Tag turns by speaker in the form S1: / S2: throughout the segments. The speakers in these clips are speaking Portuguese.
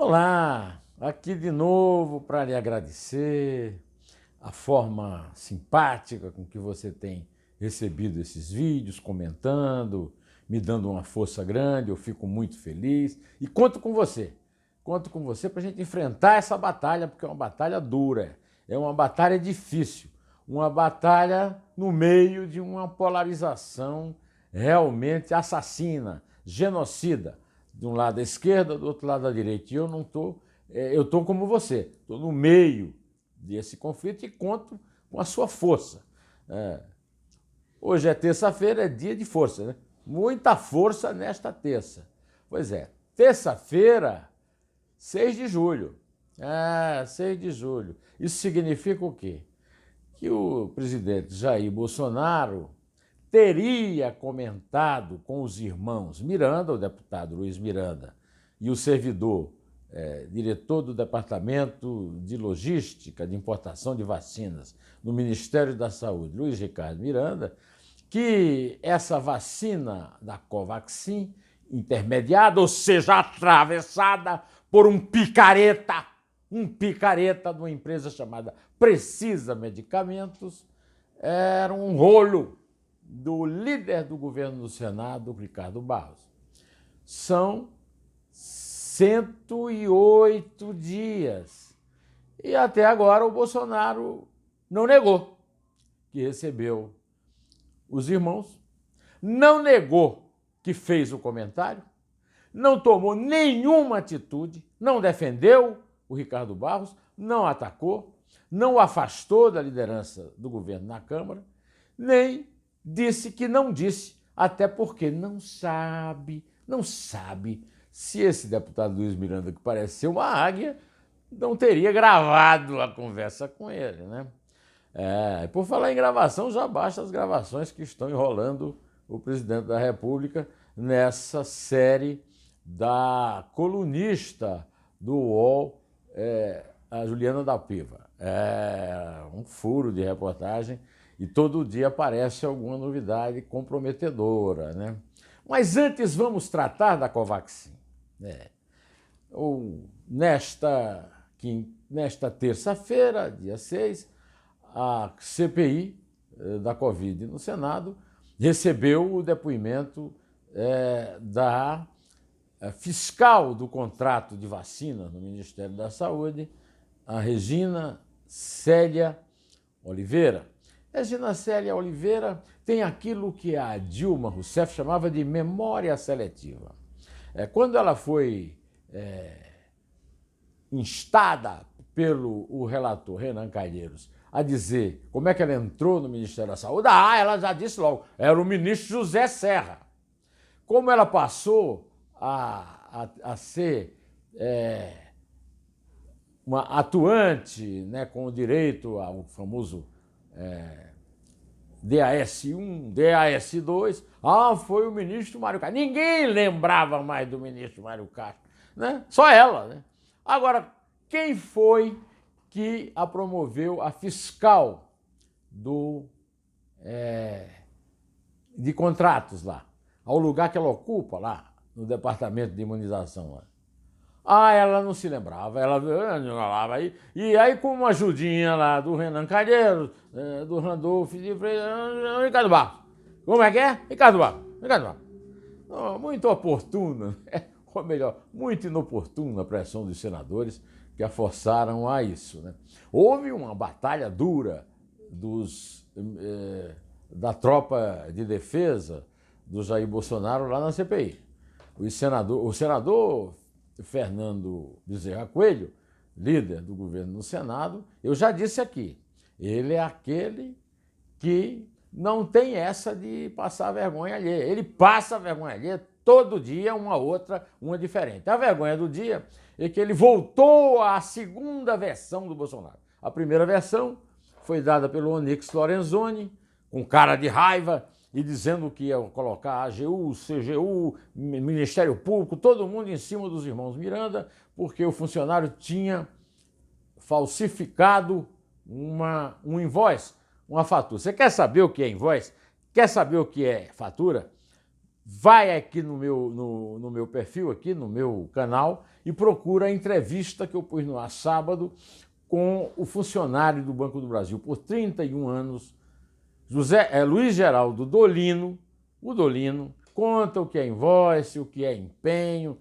S1: Olá, aqui de novo para lhe agradecer a forma simpática com que você tem recebido esses vídeos, comentando, me dando uma força grande, eu fico muito feliz e conto com você. Conto com você para a gente enfrentar essa batalha, porque é uma batalha dura, é uma batalha difícil, uma batalha no meio de uma polarização realmente assassina, genocida. De um lado à esquerda, do outro lado à direita. E eu não estou, eu estou como você, estou no meio desse conflito e conto com a sua força. Hoje é terça-feira, é dia de força, né? Muita força nesta terça. Pois é, terça-feira, 6 de julho. 6 de julho. Isso significa o quê? Que o presidente Jair Bolsonaro teria comentado com os irmãos Miranda, o deputado Luiz Miranda, e o servidor, diretor do Departamento de Logística de Importação de Vacinas no Ministério da Saúde, Luiz Ricardo Miranda, que essa vacina da Covaxin, intermediada, ou seja, atravessada por um picareta de uma empresa chamada Precisa Medicamentos, era um rolo do líder do governo do Senado, Ricardo Barros. São 108 dias. E até agora o Bolsonaro não negou que recebeu os irmãos, não negou que fez o comentário, não tomou nenhuma atitude, não defendeu o Ricardo Barros, não atacou, não o afastou da liderança do governo na Câmara, nem disse que não disse, até porque não sabe se esse deputado Luiz Miranda, que parece ser uma águia, não teria gravado a conversa com ele, né? Por falar em gravação, já basta as gravações que estão enrolando o presidente da República nessa série da colunista do UOL, a Juliana da Piva. Um furo de reportagem e todo dia aparece alguma novidade comprometedora, né? Mas antes vamos tratar da Covaxin. Nesta terça-feira, dia 6, a CPI da Covid no Senado recebeu o depoimento da fiscal do contrato de vacina no Ministério da Saúde, a Regina Célia Oliveira. Regina Célia Oliveira tem aquilo que a Dilma Rousseff chamava de memória seletiva. Quando ela foi instada pelo relator Renan Calheiros a dizer como é que ela entrou no Ministério da Saúde, ela já disse logo, era o ministro José Serra. Como ela passou a ser uma atuante, né, com o direito ao famoso DAS-1, DAS-2, foi o ministro Mário Castro. Ninguém lembrava mais do ministro Mário Castro, né? Só ela, né? Agora, quem foi que a promoveu a fiscal de contratos lá, ao lugar que ela ocupa lá, no departamento de imunização lá? Ela não se lembrava, ela falava aí. E aí, com uma ajudinha lá do Renan Calheiros, do Randolfo de Freitas, Ricardo Barros. Como é que é? Ricardo Barros. Muito oportuna, ou melhor, muito inoportuna a pressão dos senadores que a forçaram a isso, né? Houve uma batalha dura da tropa de defesa do Jair Bolsonaro lá na CPI. O senador Fernando Bezerra Coelho, líder do governo no Senado, eu já disse aqui, ele é aquele que não tem essa de passar vergonha alheia. Ele passa vergonha alheia todo dia, uma diferente. A vergonha do dia é que ele voltou à segunda versão do Bolsonaro. A primeira versão foi dada pelo Onyx Lorenzoni, com cara de raiva, e dizendo que ia colocar a AGU, CGU, Ministério Público, todo mundo em cima dos irmãos Miranda, porque o funcionário tinha falsificado um invoice, uma fatura. Você quer saber o que é invoice? Quer saber o que é fatura? vai aqui no meu perfil, aqui no meu canal, e procura a entrevista que eu pus no ar sábado com o funcionário do Banco do Brasil por 31 anos, Luiz Geraldo Dolino. O Dolino conta o que é invoice, o que é empenho,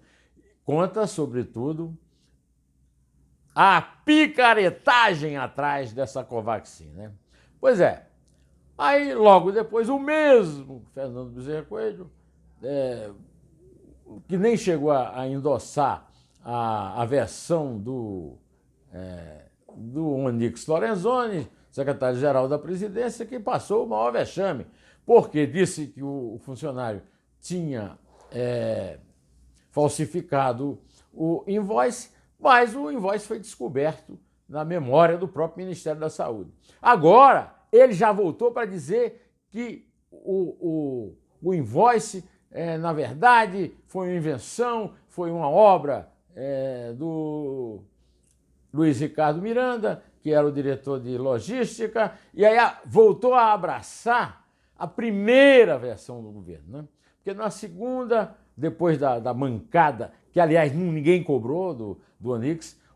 S1: conta, sobretudo, a picaretagem atrás dessa Covaxin, né? Pois é, aí logo depois o mesmo Fernando Bezerra Coelho, que nem chegou a endossar a versão do Onyx Lorenzoni, secretário-geral da presidência, que passou o maior vexame, porque disse que o funcionário tinha falsificado o invoice, mas o invoice foi descoberto na memória do próprio Ministério da Saúde. Agora, ele já voltou para dizer que o invoice, na verdade, foi uma invenção, foi uma obra do Luiz Ricardo Miranda, que era o diretor de logística, e aí voltou a abraçar a primeira versão do governo, né? Porque na segunda, depois da mancada, que aliás ninguém cobrou do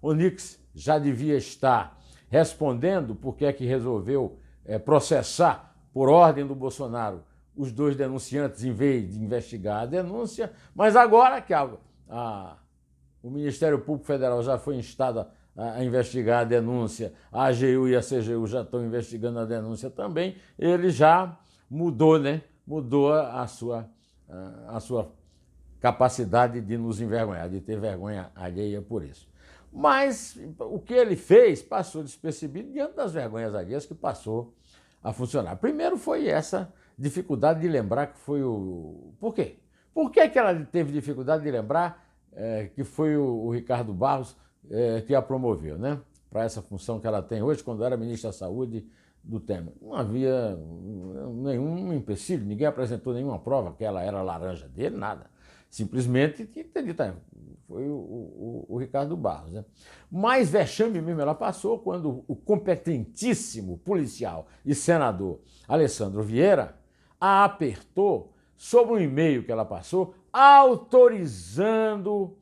S1: Onyx já devia estar respondendo porque é que resolveu processar por ordem do Bolsonaro os dois denunciantes em vez de investigar a denúncia, mas agora que o Ministério Público Federal já foi instado a investigar a denúncia, a AGU e a CGU já estão investigando a denúncia também, ele já mudou, né? Mudou a sua capacidade de nos envergonhar, de ter vergonha alheia por isso. Mas o que ele fez passou despercebido diante das vergonhas alheias que passou a funcionar. Primeiro foi essa dificuldade de lembrar que foi o... Por quê? Por que ela teve dificuldade de lembrar que foi o Ricardo Barros que a promoveu, né? Para essa função que ela tem hoje, quando era ministra da Saúde do Temer. Não havia nenhum empecilho, ninguém apresentou nenhuma prova que ela era laranja dele, nada. Simplesmente tinha que ter dito, foi o Ricardo Barros, né? Mais vexame mesmo ela passou quando o competentíssimo policial e senador Alessandro Vieira a apertou sobre um e-mail que ela passou autorizando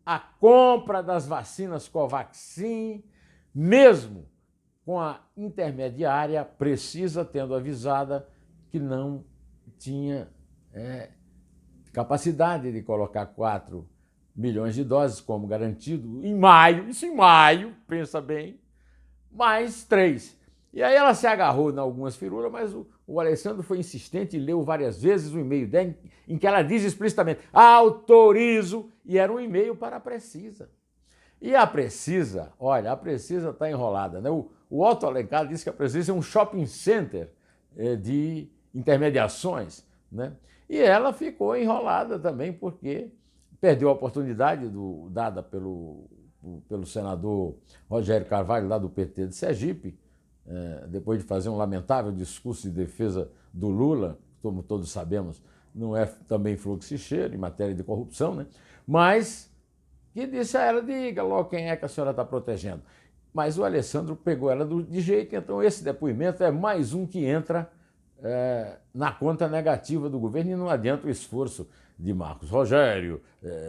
S1: a compra das vacinas Covaxin, mesmo com a intermediária Precisa tendo avisada que não tinha capacidade de colocar 4 milhões de doses como garantido em maio, isso em maio, pensa bem, mais 3. E aí ela se agarrou em algumas firulas, mas o Alessandro foi insistente e leu várias vezes o e-mail dela, em que ela diz explicitamente, autorizo, e era um e-mail para a Precisa. E a Precisa, olha, a Precisa está enrolada, né? O Otto Alencar disse que a Precisa é um shopping center de intermediações, né? E ela ficou enrolada também porque perdeu a oportunidade dada pelo senador Rogério Carvalho, lá do PT de Sergipe, depois de fazer um lamentável discurso de defesa do Lula, como todos sabemos, não é também fluxo e cheiro em matéria de corrupção, né? Mas que disse a ela, diga logo quem é que a senhora está protegendo. Mas o Alessandro pegou ela de jeito, então esse depoimento é mais um que entra na conta negativa do governo e não adianta o esforço de Marcos Rogério,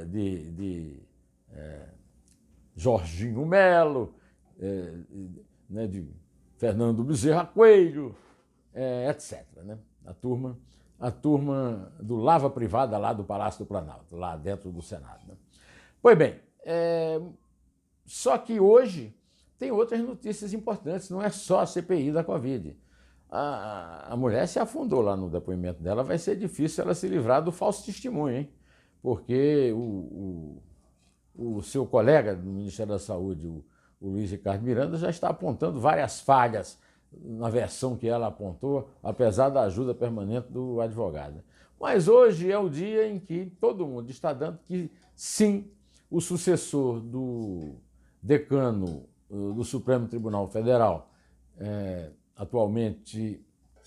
S1: de Jorginho Melo, de Fernando Bezerra Coelho, etc. Né? A turma do Lava Privada lá do Palácio do Planalto, lá dentro do Senado. Né? Pois bem, só que hoje tem outras notícias importantes, não é só a CPI da Covid. A mulher se afundou lá no depoimento dela, vai ser difícil ela se livrar do falso testemunho, hein? Porque o seu colega do Ministério da Saúde, o Luiz Ricardo Miranda, já está apontando várias falhas na versão que ela apontou, apesar da ajuda permanente do advogado. Mas hoje é o dia em que todo mundo está dando que, sim, o sucessor do decano do Supremo Tribunal Federal, atualmente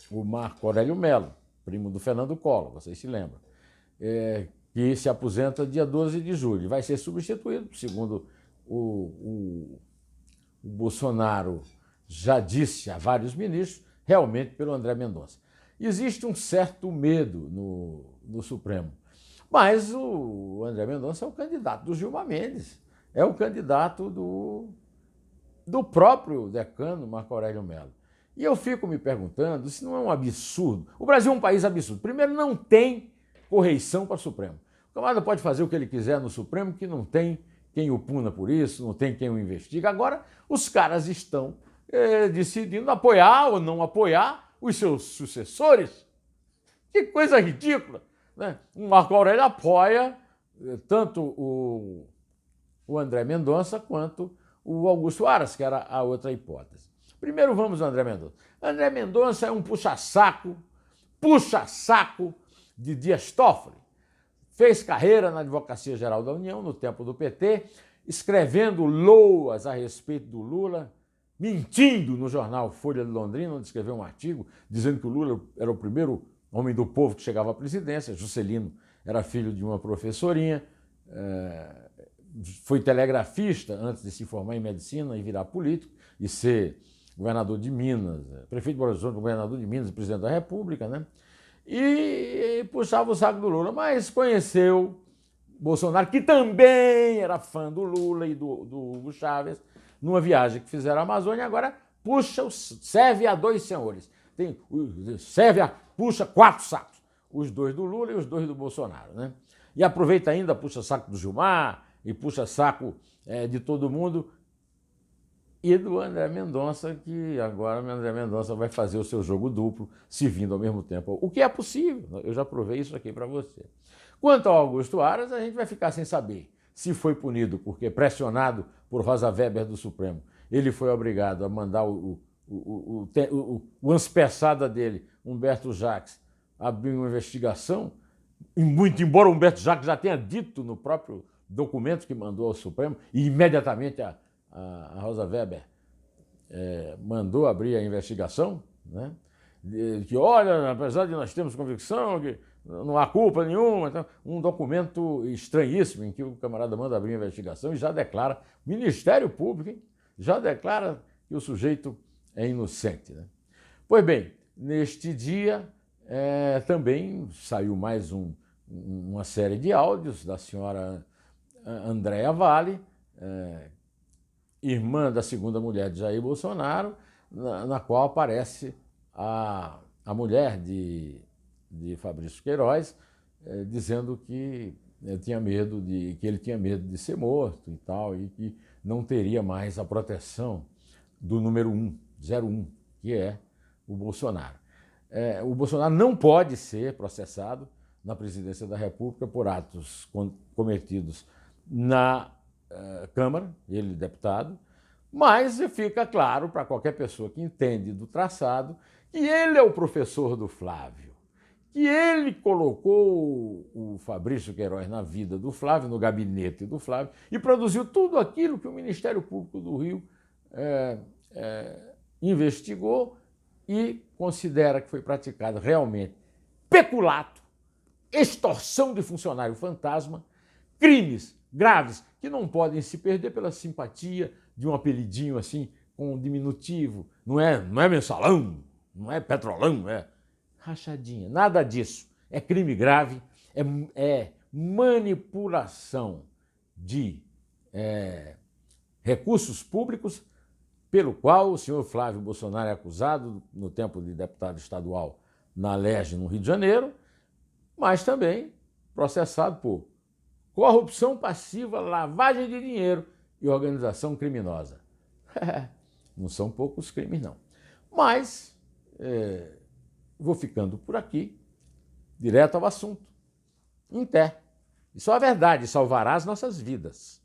S1: o Marco Aurélio Mello, primo do Fernando Collor, vocês se lembram, que se aposenta dia 12 de julho. Vai ser substituído, segundo o Bolsonaro já disse a vários ministros, realmente pelo André Mendonça. existe um certo medo no Supremo. Mas o André Mendonça é o candidato do Gilmar Mendes, é o candidato do próprio decano Marco Aurélio Mello. E eu fico me perguntando se não é um absurdo. O Brasil é um país absurdo. Primeiro, não tem correição para o Supremo. O camarada pode fazer o que ele quiser no Supremo, que não tem quem o puna por isso, não tem quem o investiga. Agora, os caras estão decidindo apoiar ou não apoiar os seus sucessores. Que coisa ridícula! Né? O Marco Aurélio apoia tanto o André Mendonça quanto o Augusto Aras, que era a outra hipótese. Primeiro vamos ao André Mendonça. André Mendonça é um puxa-saco de Dias Toffoli. Fez carreira na Advocacia Geral da União, no tempo do PT, escrevendo loas a respeito do Lula, mentindo no jornal Folha de Londrina, onde escreveu um artigo dizendo que o Lula era o primeiro homem do povo que chegava à presidência. Juscelino era filho de uma professorinha, foi telegrafista antes de se formar em medicina e virar político e ser governador de Minas, prefeito de Belo Horizonte, governador de Minas e presidente da República, né? E puxava o saco do Lula, mas conheceu Bolsonaro, que também era fã do Lula e do Hugo Chávez, numa viagem que fizeram à Amazônia. Agora serve a dois senhores. Puxa 4 sacos, os 2 do Lula e os 2 do Bolsonaro, né? E aproveita ainda, puxa saco do Gilmar e puxa saco de todo mundo, e do André Mendonça, que agora o André Mendonça vai fazer o seu jogo duplo, se vindo ao mesmo tempo. O que é possível, eu já provei isso aqui para você. Quanto ao Augusto Aras, a gente vai ficar sem saber se foi punido porque, pressionado por Rosa Weber do Supremo, ele foi obrigado a mandar o anspeçada dele, Humberto Jacques, abrir uma investigação, muito embora Humberto Jacques já tenha dito no próprio documento que mandou ao Supremo, e imediatamente a Rosa Weber mandou abrir a investigação, né? Que, olha, apesar de nós termos convicção que não há culpa nenhuma, então, um documento estranhíssimo em que o camarada manda abrir a investigação e já declara, Ministério Público, hein, já declara que o sujeito é inocente, né? Pois bem, neste dia também saiu mais uma série de áudios da senhora Andréa Vale, irmã da segunda mulher de Jair Bolsonaro, na qual aparece a mulher de Fabrício Queiroz, dizendo que ele tinha medo de ser morto e tal, e que não teria mais a proteção do número 01, que é o Bolsonaro. O Bolsonaro não pode ser processado na presidência da República por atos cometidos na Câmara, ele deputado, mas fica claro para qualquer pessoa que entende do traçado que ele é o professor do Flávio, que ele colocou o Fabrício Queiroz na vida do Flávio, no gabinete do Flávio, e produziu tudo aquilo que o Ministério Público do Rio investigou e considera que foi praticado realmente peculato, extorsão de funcionário fantasma, crimes graves que não podem se perder pela simpatia de um apelidinho assim, com um diminutivo. Não é mensalão, não é petrolão, é rachadinha. Nada disso. É crime grave, é manipulação de recursos públicos, pelo qual o senhor Flávio Bolsonaro é acusado no tempo de deputado estadual na Alerj, no Rio de Janeiro, mas também processado por corrupção passiva, lavagem de dinheiro e organização criminosa. Não são poucos crimes, não. Mas vou ficando por aqui, direto ao assunto. Em pé. E só a verdade salvará as nossas vidas.